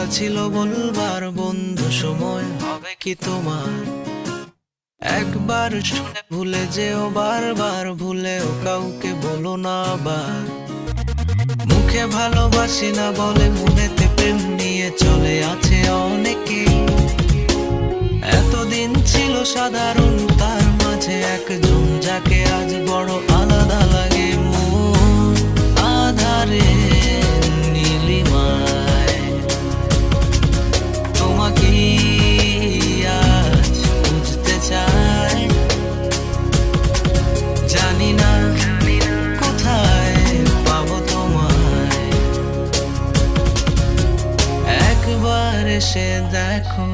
কথা ছিল বলবার বন্ধু, সময় হবে কি তোমার? একবার শুনে ভুলে যেও, বারবার ভুলেও কাউকে বলো না আবার। মুখে ভালোবাসি না বলে মনেতে প্রেম নিয়ে চলে আছে অনেকেই। এতদিন ছিল সাধারণ, তার মাঝে একজন যাকে আজ বড় আলাদা লাগে। মন আধারে নীলিমায় তোমাকে আজ বুঝতে চাই। জানি না কোথায় পাবো তোমায়, একবার এসে দেখো।